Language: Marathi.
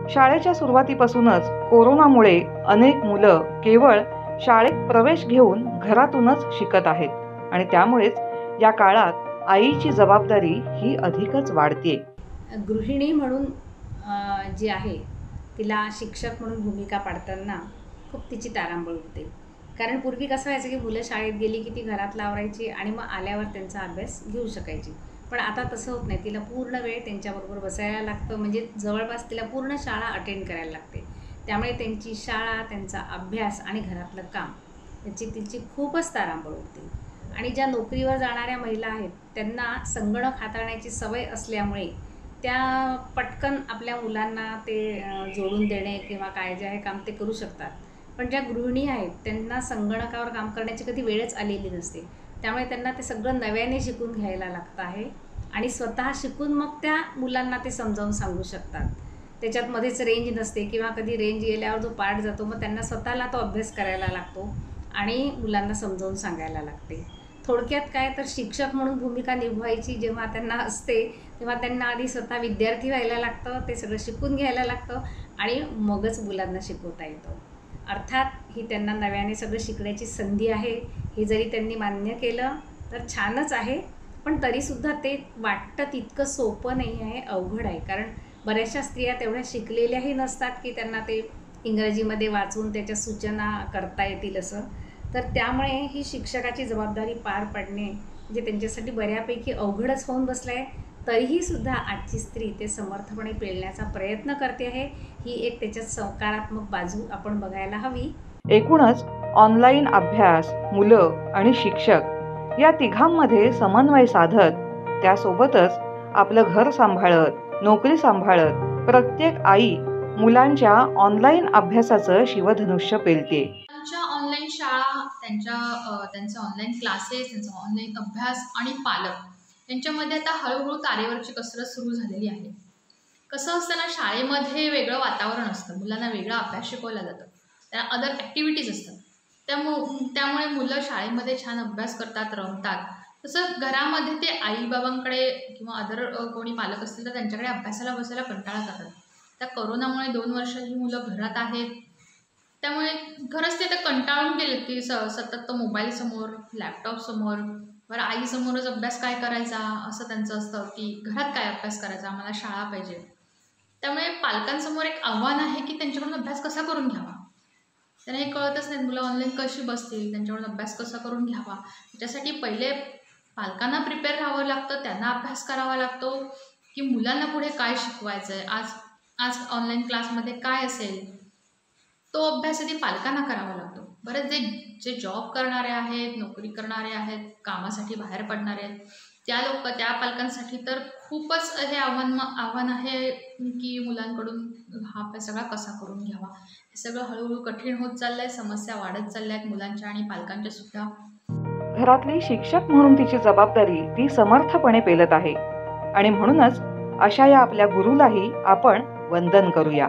शाळेच्या सुरुवातीपासूनच कोरोनामुळे अनेक मुलं केवळ शाळेत प्रवेश घेऊन घरातूनच शिकत आहेत आणि त्यामुळेच या काळात आईची जबाबदारी ही अधिकच वाढते. गृहिणी म्हणून जी आहे तिला शिक्षक म्हणून भूमिका पाडताना खूप तिची तारांबळ उडते. कारण पूर्वी कसं व्हायचं की मुलं शाळेत गेली की ती घरातलं आवरायची आणि मग आल्यावर त्यांचा अभ्यास घेऊ शकायची. पण आता तसं होत नाही. तिला पूर्ण वेळ त्यांच्याबरोबर बसायला लागतं. म्हणजे जवळपास तिला पूर्ण शाळा अटेंड करायला लागते. त्यामुळे त्यांची शाळा, त्यांचा अभ्यास आणि घरातलं काम याची तिची खूपच तारांबळ उडते. आणि ज्या नोकरीवर जाणाऱ्या महिला आहेत त्यांना संगणक हाताळण्याची सवय असल्यामुळे त्या पटकन आपल्या मुलांना ते जोडून देणे किंवा काय जे आहे काम ते करू शकतात. पण ज्या गृहिणी आहेत त्यांना संगणकावर काम करण्याची कधी वेळच आलेली नसते. त्यामुळे त्यांना ते सगळं नव्याने शिकून घ्यायला लागतं आहे आणि स्वतः शिकून मग त्या मुलांना ते समजावून सांगू शकतात. त्याच्यात मध्येच रेंज नसते किंवा कधी रेंज गेल्यावर जो पार्ट जातो मग त्यांना स्वतःला तो अभ्यास करायला लागतो आणि मुलांना समजावून सांगायला लागते. थोडक्यात काय तर शिक्षक म्हणून भूमिका निभवायची जेव्हा त्यांना असते तेव्हा त्यांना आधी स्वतः विद्यार्थी व्हायला लागतं, ते सगळं शिकून घ्यायला लागतं आणि मगच मुलांना शिकवता येतं. अर्थात ही त्यांना नव्याने सगळं शिकण्याची संधी आहे. हे जरी त्यांनी मान्य केलं तर छानच आहे. पण तरीसुद्धा ते वाटतं तितकं सोपं नाही आहे, अवघड आहे. कारण बऱ्याचशा स्त्रिया तेवढ्या शिकलेल्याही नसतात की त्यांना ते इंग्रजीमध्ये वाचून त्याच्या सूचना करता येतील असं. तर त्यामुळे ही शिक्षकाची जबाबदारी पार पाडणे म्हणजे त्यांच्यासाठी बऱ्यापैकी अवघडच होऊन बसलं आहे. तरीही सुद्धा आजची स्त्री ते समर्थपणे पेलण्याचा प्रयत्न करते आहे. ही एक त्याच्यात सकारात्मक बाजू आपण बघायला हवी. एकूणच ऑनलाईन अभ्यास, मुलं आणि शिक्षक या तिघांमध्ये समन्वय साधत, त्यासोबतच आपलं घर सांभाळत, नोकरी सांभाळत प्रत्येक आई मुलांच्या ऑनलाईन अभ्यासाचं शिवधनुष्य पेलते. त्यांच्या ऑनलाईन शाळा, त्यांचे ऑनलाईन क्लासेस, त्यांचा ऑनलाईन अभ्यास आणि पालक यांच्यामध्ये आता हळूहळू तारेवरची कसरत सुरू झालेली आहे. कसं असतं ना, शाळेमध्ये वेगळं वातावरण असतं, मुलांना वेगळा अभ्यास शिकवला जातं, त्यांना अदर ॲक्टिव्हिटीज असतात. त्यामुळे मुलं शाळेमध्ये छान अभ्यास करतात, रमतात. तसं घरामध्ये ते आईबाबांकडे किंवा अदर कोणी पालक असतील तर त्यांच्याकडे अभ्यासाला बसायला कंटाळा करतात. त्या कोरोनामुळे 2 वर्ष ही मुलं घरात आहेत, त्यामुळे खरंच ते तर कंटाळून गेलेत की सतत तो मोबाईलसमोर, लॅपटॉपसमोर, बरं आईसमोरच अभ्यास काय करायचा असं त्यांचं असतं की घरात काय अभ्यास करायचा, आम्हाला शाळा पाहिजे. त्यामुळे पालकांसमोर एक आव्हान आहे की त्यांच्याकडून अभ्यास कसा करून घ्यावा. त्यांना हे कळतच नाही, मुलं ऑनलाईन कशी बसतील, त्यांच्याकडून अभ्यास कसा करून घ्यावा. त्याच्यासाठी पहिले पालकांना प्रिपेअर राहावं लागतं, त्यांना अभ्यास करावा लागतो की मुलांना पुढे काय शिकवायचं आहे, आज ऑनलाईन क्लासमध्ये काय असेल, तो अभ्यास आधी पालकांना करावा लागतो. बरं, जे जॉब करणारे आहेत, नोकरी करणारे आहेत, कामासाठी बाहेर पडणारे आहेत, त्या पालकांसाठी तर खूपच हे आव्हान आहे की मुलांकडून हा अभ्यास सगळा कसा करून घ्यावा. हे सगळं हळूहळू कठीण होत चाललं आहे, समस्या वाढत चालल्या आहेत मुलांच्या आणि पालकांच्या सुद्धा. घरातली शिक्षक म्हणून तिची जबाबदारी ती समर्थपणे पेलत आहे आणि म्हणूनच अशा या आपल्या गुरुलाही आपण वंदन करूया.